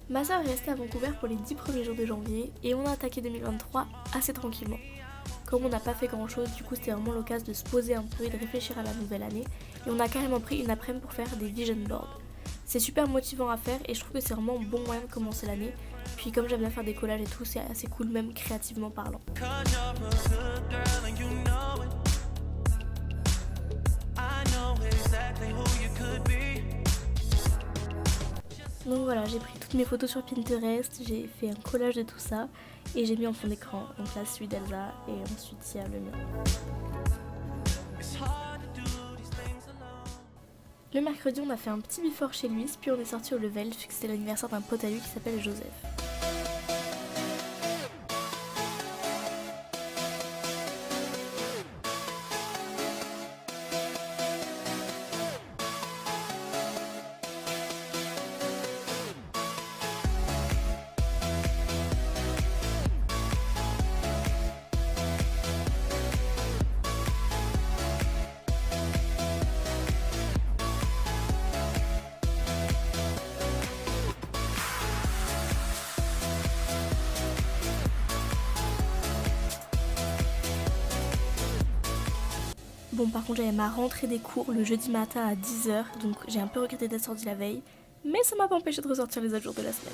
Ma soeur est restée à Vancouver pour les 10 premiers jours de janvier et on a attaqué 2023 assez tranquillement. Comme on n'a pas fait grand chose, du coup c'était vraiment l'occasion de se poser un peu et de réfléchir à la nouvelle année et on a carrément pris une après-midi pour faire des vision boards. C'est super motivant à faire et je trouve que c'est vraiment un bon moyen de commencer l'année. Puis comme j'aime bien faire des collages et tout, c'est assez cool même créativement parlant. Donc voilà, j'ai pris toutes mes photos sur Pinterest, j'ai fait un collage de tout ça et j'ai mis en fond d'écran. Donc là celui d'Elsa et ensuite il y a le mien. Le mercredi on a fait un petit before chez lui, puis on est sorti au Level vu que c'était l'anniversaire d'un pote à lui qui s'appelle Joseph. Bon par contre j'avais ma rentrée des cours le jeudi matin à 10h, donc j'ai un peu regretté d'être sortie la veille, mais ça m'a pas empêché de ressortir les autres jours de la semaine.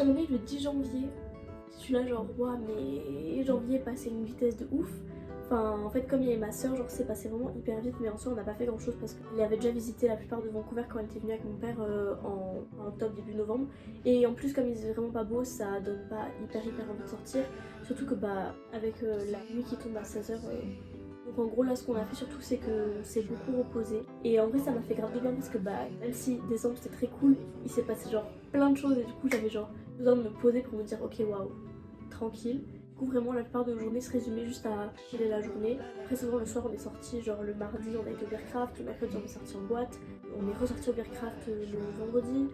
On est le 10 janvier, je suis là genre ouais mais janvier est passé à une vitesse de ouf. Enfin en fait comme il y avait ma soeur, genre c'est passé vraiment hyper vite, mais en soi on n'a pas fait grand chose parce qu'il avait déjà visité la plupart de Vancouver quand elle était venue avec mon père en octobre début novembre. Et en plus comme il faisait vraiment pas beau, ça donne pas hyper envie de sortir. Surtout que bah avec la nuit qui tombe à 16h. Donc en gros là ce qu'on a fait surtout c'est que c'est beaucoup reposé. Et en vrai ça m'a fait grave de bien parce que bah même si décembre c'était très cool, il s'est passé genre plein de choses et du coup j'avais genre besoin de me poser pour me dire ok waouh, tranquille. Du coup vraiment la plupart de la journée se résumait juste à chiller la journée. Après souvent le soir on est sorti, genre le mardi on a été au Bearcraft, le mercredi on est sorti en boîte, on est ressorti au Bearcraft le vendredi.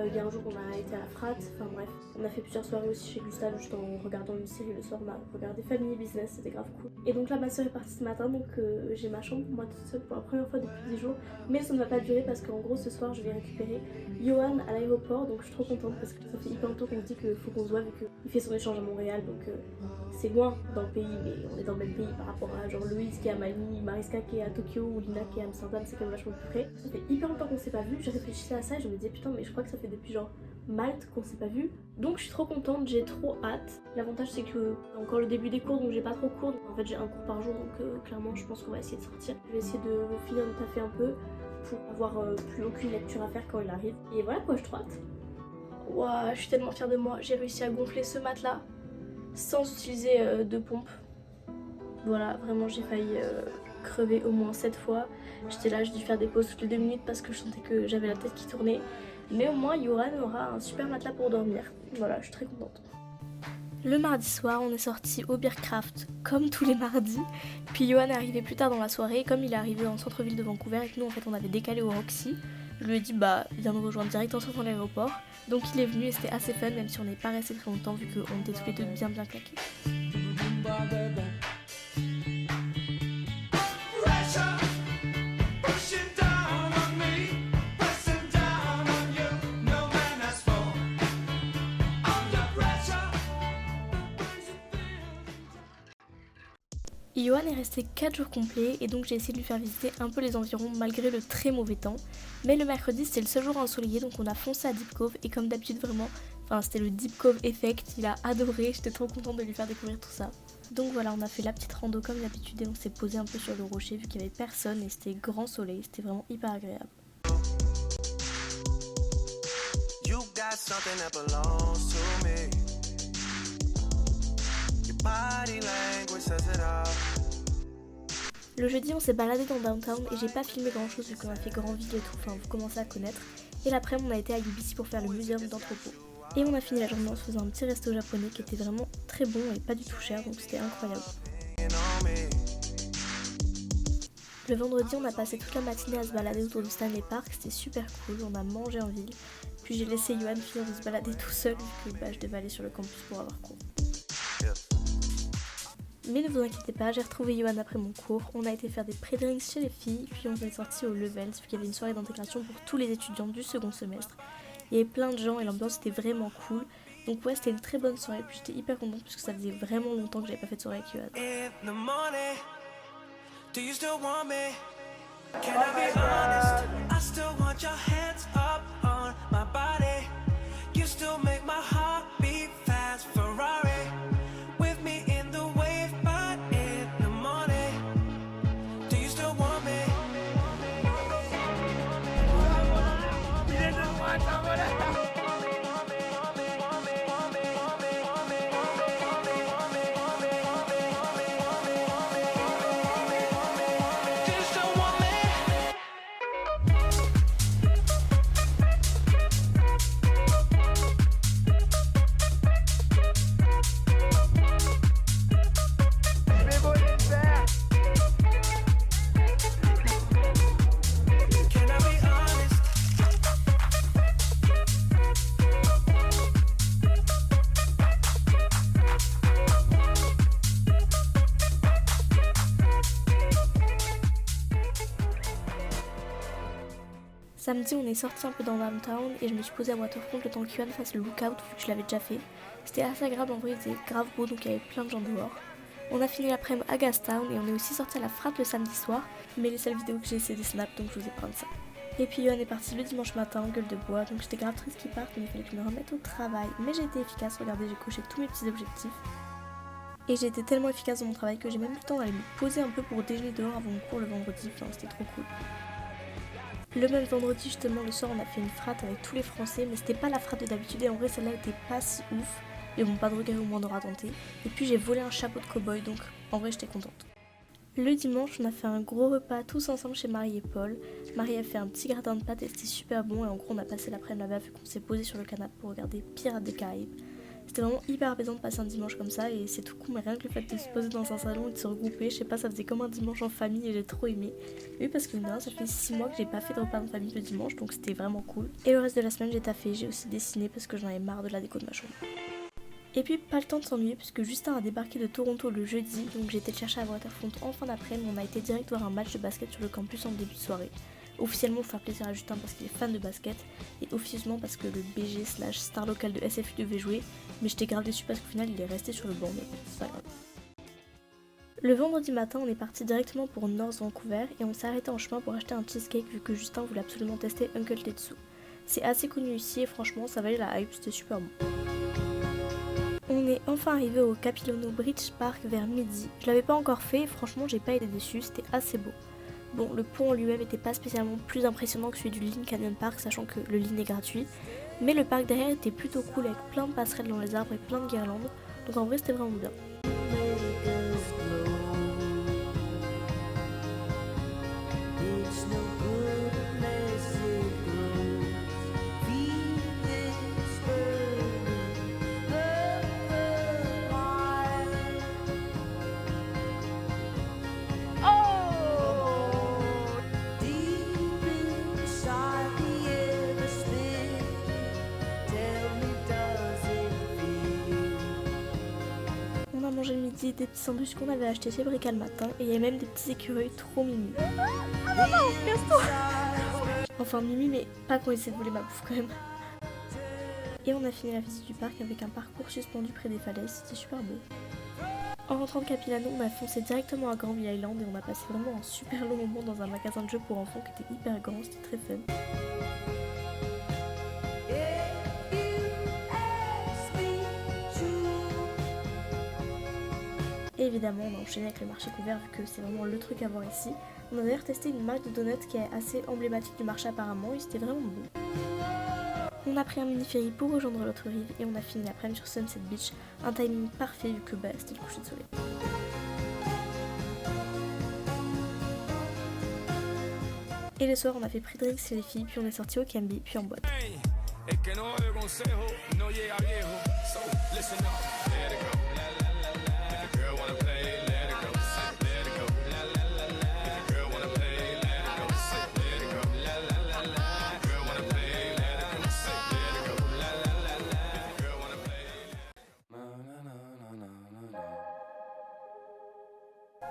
Il y a un jour on a été à la Frat, enfin bref. On a fait plusieurs soirées aussi chez Gustave juste en regardant une série le soir, on a regardé Family Business, c'était grave cool. Et donc là ma soeur est partie ce matin, donc j'ai ma chambre pour moi toute seule pour la première fois depuis 10 jours. Mais ça ne va pas durer parce qu'en gros ce soir je vais récupérer Johan à l'aéroport, donc je suis trop contente parce que ça fait hyper longtemps qu'on me dit qu'il faut qu'on se voit vu qu'il fait son échange à Montréal, donc c'est loin dans le pays mais on est dans le même pays par rapport à genre Louise qui est à Mali, Mariska qui est à Tokyo ou Lina qui est à Amsterdam, c'est quand même vachement plus près. Ça fait hyper longtemps qu'on s'est pas vu, j'ai réfléchi à ça et je me disais putain mais je crois que ça fait depuis genre Malte qu'on s'est pas vu, donc je suis trop contente, j'ai trop hâte. L'avantage c'est que encore le début des cours donc j'ai pas trop cours, en fait j'ai un cours par jour donc clairement je pense qu'on va essayer de sortir. Je vais essayer de finir de taffer un peu pour avoir plus aucune lecture à faire quand il arrive. Et voilà quoi, je suis trop hâte. Ouah, je suis tellement fière de moi, j'ai réussi à gonfler ce matelas sans utiliser de pompe. Voilà, vraiment j'ai failli crever au moins 7 fois. J'étais là, j'ai dû faire des pauses toutes les 2 minutes parce que je sentais que j'avais la tête qui tournait. Mais au moins Yoran aura un super matelas pour dormir. Voilà, je suis très contente. Le mardi soir, on est sorti au Bearcraft comme tous les mardis. Puis Yohan est arrivé plus tard dans la soirée. Comme il est arrivé dans le centre-ville de Vancouver et que nous en fait on avait décalé au Roxy, je lui ai dit bah viens nous rejoindre direct en sortant de l'aéroport. Donc il est venu et c'était assez fun même si on n'est pas resté très longtemps vu qu'on était tous les deux bien claqués. Johan est resté 4 jours complets et donc j'ai essayé de lui faire visiter un peu les environs malgré le très mauvais temps. Mais le mercredi c'était le seul jour ensoleillé donc on a foncé à Deep Cove et comme d'habitude vraiment, c'était le Deep Cove effect, il a adoré, j'étais trop contente de lui faire découvrir tout ça. Donc voilà, on a fait la petite rando comme d'habitude et on s'est posé un peu sur le rocher vu qu'il n'y avait personne et c'était grand soleil, c'était vraiment hyper agréable. Le jeudi on s'est baladé dans Downtown et j'ai pas filmé grand chose vu qu'on a fait grand vide et tout, enfin vous commencez à connaître. Et l'après-midi on a été à UBC pour faire le muséum d'entrepôt. Et on a fini la journée en se faisant un petit resto japonais qui était vraiment très bon et pas du tout cher, donc c'était incroyable. Le vendredi, on a passé toute la matinée à se balader autour du Stanley Park, c'était super cool, on a mangé en ville. Puis j'ai laissé Yohan finir de se balader tout seul vu que je devais aller sur le campus pour avoir cours. Mais ne vous inquiétez pas, j'ai retrouvé Yohan après mon cours, on a été faire des pré-drinks chez les filles, puis on est sorti au Levels vu qu'il y avait une soirée d'intégration pour tous les étudiants du second semestre. Il y avait plein de gens et l'ambiance était vraiment cool. Donc ouais, c'était une très bonne soirée, puis j'étais hyper contente parce que ça faisait vraiment longtemps que j'avais pas fait de soirée avec Yohan. Samedi, on est sorti un peu dans Downtown et je me suis posée à Waterfront le temps que Yohan fasse le lookout vu que je l'avais déjà fait. C'était assez agréable, en vrai il était grave beau donc il y avait plein de gens dehors. On a fini l'après-midi à Gastown et on est aussi sorti à la frappe le samedi soir, mais les seules vidéos que j'ai c'est des snaps donc je vous ai prendre ça. Et puis Yohan est parti le dimanche matin en gueule de bois donc j'étais grave triste qu'il parte mais il fallait que je me remette au travail. Mais j'ai été efficace, regardez j'ai coché tous mes petits objectifs. Et j'ai été tellement efficace dans mon travail que j'ai même eu le temps d'aller me poser un peu pour déjeuner dehors avant mon cours le vendredi, enfin c'était trop cool. Le même vendredi justement le soir on a fait une frate avec tous les français mais c'était pas la frate de d'habitude et en vrai celle-là était pas si ouf. Mais bon pas de regret au moins on aura tenté. Et puis j'ai volé un chapeau de cow-boy donc en vrai j'étais contente. Le dimanche on a fait un gros repas tous ensemble chez Marie et Paul. Marie a fait un petit gratin de pâtes et c'était super bon et en gros on a passé l'après-midi là-bas vu qu'on s'est posé sur le canapé pour regarder Pirates des Caraïbes. C'était vraiment hyper apaisant de passer un dimanche comme ça et c'est tout cool mais rien que le fait de se poser dans un salon et de se regrouper, je sais pas ça faisait comme un dimanche en famille et j'ai trop aimé. Oui parce que non, ça fait 6 mois que j'ai pas fait de repas de famille le dimanche donc c'était vraiment cool. Et le reste de la semaine j'ai taffé, j'ai aussi dessiné parce que j'en avais marre de la déco de ma chambre. Et puis pas le temps de s'ennuyer puisque Justin a débarqué de Toronto le jeudi donc j'ai été le chercher à Waterfront en fin d'après-midi, on a été direct voir un match de basket sur le campus en début de soirée. Officiellement pour faire plaisir à Justin parce qu'il est fan de basket et officieusement parce que le BG / star local de SFU devait jouer, mais j'étais grave déçue parce qu'au final il est resté sur le banc mais c'est pas grave. Le vendredi matin on est parti directement pour North Vancouver et on s'est arrêté en chemin pour acheter un cheesecake vu que Justin voulait absolument tester Uncle Tetsu. C'est assez connu ici et franchement ça valait la hype, c'était super bon. On est enfin arrivé au Capilano Bridge Park vers midi. Je l'avais pas encore fait et franchement j'ai pas été déçue, c'était assez beau. Bon, le pont en lui-même était pas spécialement plus impressionnant que celui du Lynn Canyon Park, sachant que le Lynn est gratuit. Mais le parc derrière était plutôt cool avec plein de passerelles dans les arbres et plein de guirlandes. Donc en vrai c'était vraiment bien. On a mangé le midi des petits sandwichs qu'on avait achetés chez Brica le matin et il y avait même des petits écureuils trop mimi. Ah maman, casse-toi. Enfin mimi mais pas quand ils essaient de voler ma bouffe quand même. Et on a fini la visite du parc avec un parcours suspendu près des falaises, c'était super beau. En rentrant de Capilano, on a foncé directement à Granville Island et on a passé vraiment un super long moment dans un magasin de jeux pour enfants qui était hyper grand, c'était très fun. Et évidemment on a enchaîné avec le marché couvert vu que c'est vraiment le truc à voir ici. On a d'ailleurs testé une marque de donuts qui est assez emblématique du marché apparemment et c'était vraiment bon. On a pris un mini-ferry pour rejoindre l'autre rive et on a fini l'après-midi sur Sunset Beach, un timing parfait vu que c'était le coucher de soleil. Et le soir on a fait prix drinks chez les filles, puis on est sorti au Camby, puis en boîte.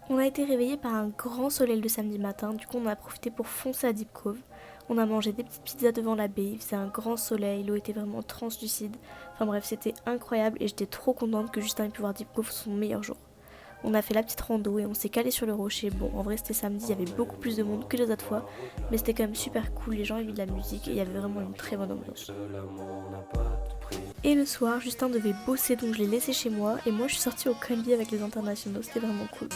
On a été réveillé par un grand soleil le samedi matin, du coup on a profité pour foncer à Deep Cove. On a mangé des petites pizzas devant la baie, il faisait un grand soleil, l'eau était vraiment translucide. Enfin bref, c'était incroyable et j'étais trop contente que Justin ait pu voir Deep Cove son meilleur jour. On a fait la petite rando et on s'est calé sur le rocher. Bon, en vrai c'était samedi, il y avait beaucoup plus de monde que les autres fois, mais c'était quand même super cool, les gens aimaient de la musique et il y avait vraiment une très bonne ambiance. Et le soir, Justin devait bosser donc je l'ai laissé chez moi et moi je suis sortie au Camby avec les internationaux, c'était vraiment cool.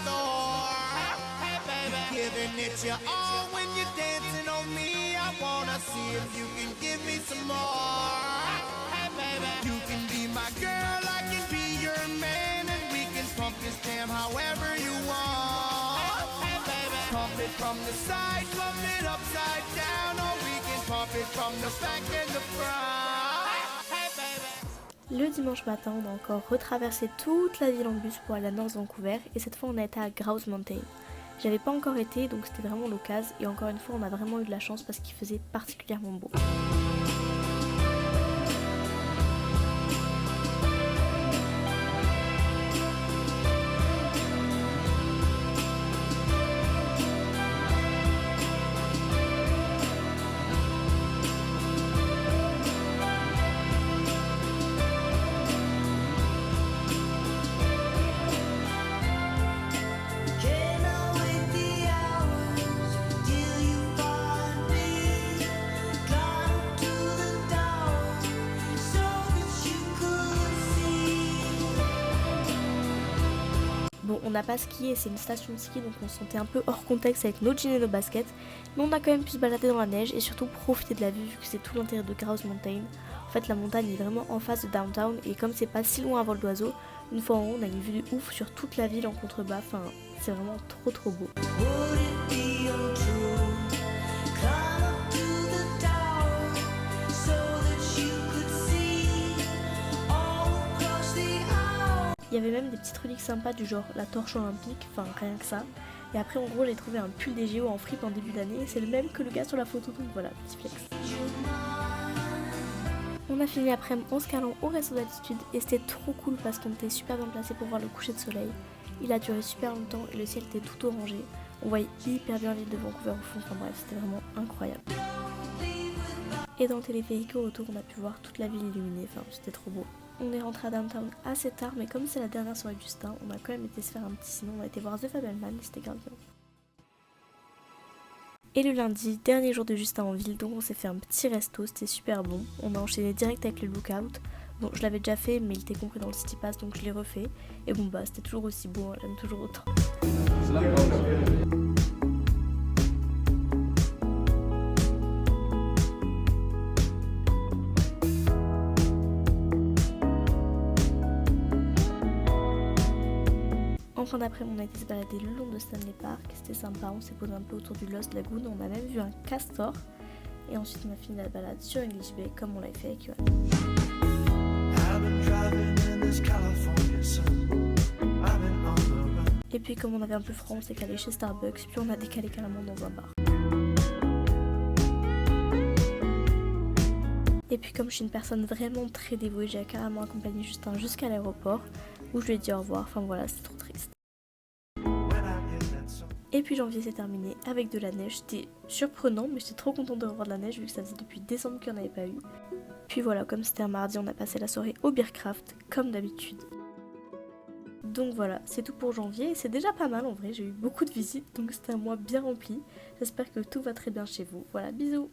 Le dimanche matin, on a encore retraversé toute la ville en bus pour aller à North Vancouver et cette fois on a été à Grouse Mountain. J'avais pas encore été donc c'était vraiment l'occasion et encore une fois on a vraiment eu de la chance parce qu'il faisait particulièrement beau. Bon, on n'a pas skié et c'est une station de ski donc on se sentait un peu hors contexte avec nos jeans et nos baskets, mais on a quand même pu se balader dans la neige et surtout profiter de la vue vu que c'est tout l'intérieur de Grouse Mountain. En fait la montagne est vraiment en face de downtown et comme c'est pas si loin à vol d'oiseau, une fois en haut on a une vue de ouf sur toute la ville en contrebas, enfin c'est vraiment trop beau. Il y avait même des petites reliques sympas du genre la torche olympique, enfin rien que ça. Et après en gros j'ai trouvé un pull des JO en fripe en début d'année et c'est le même que le gars sur la photo donc voilà, petit flex. On a fini l'après-midi en se calant au resto d'altitude et c'était trop cool parce qu'on était super bien placé pour voir le coucher de soleil. Il a duré super longtemps et le ciel était tout orangé. On voyait hyper bien l'île de Vancouver au fond, enfin bref c'était vraiment incroyable. Et dans le téléphérique au retour on a pu voir toute la ville illuminée, enfin c'était trop beau. On est rentré à downtown assez tard, mais comme c'est la dernière soirée de Justin, on a quand même été se faire un petit sinon, on a été voir The Fabelman et c'était grave bien. Et le lundi, dernier jour de Justin en ville, donc on s'est fait un petit resto, c'était super bon. On a enchaîné direct avec le Lookout. Bon, je l'avais déjà fait, mais il était compris dans le City Pass, donc je l'ai refait. Et bon bah, c'était toujours aussi beau, hein, j'aime toujours autant. En fin d'après-midi, on a été se balader le long de Stanley Park, c'était sympa, on s'est posé un peu autour du Lost Lagoon, on a même vu un castor. Et ensuite on a fini la balade sur English Bay comme on l'avait fait avec Yoann. Et puis comme on avait un peu froid, on s'est calé chez Starbucks, puis on a décalé carrément dans un bar. Et puis comme je suis une personne vraiment très dévouée, j'ai carrément accompagné Justin jusqu'à l'aéroport, où je lui ai dit au revoir, enfin voilà, c'est trop triste. Et puis janvier s'est terminé avec de la neige, c'était surprenant mais j'étais trop contente de revoir de la neige vu que ça faisait depuis décembre qu'il n'y en avait pas eu. Puis voilà, comme c'était un mardi, on a passé la soirée au Beercraft comme d'habitude. Donc voilà, c'est tout pour janvier et c'est déjà pas mal en vrai, j'ai eu beaucoup de visites donc c'était un mois bien rempli. J'espère que tout va très bien chez vous. Voilà, bisous.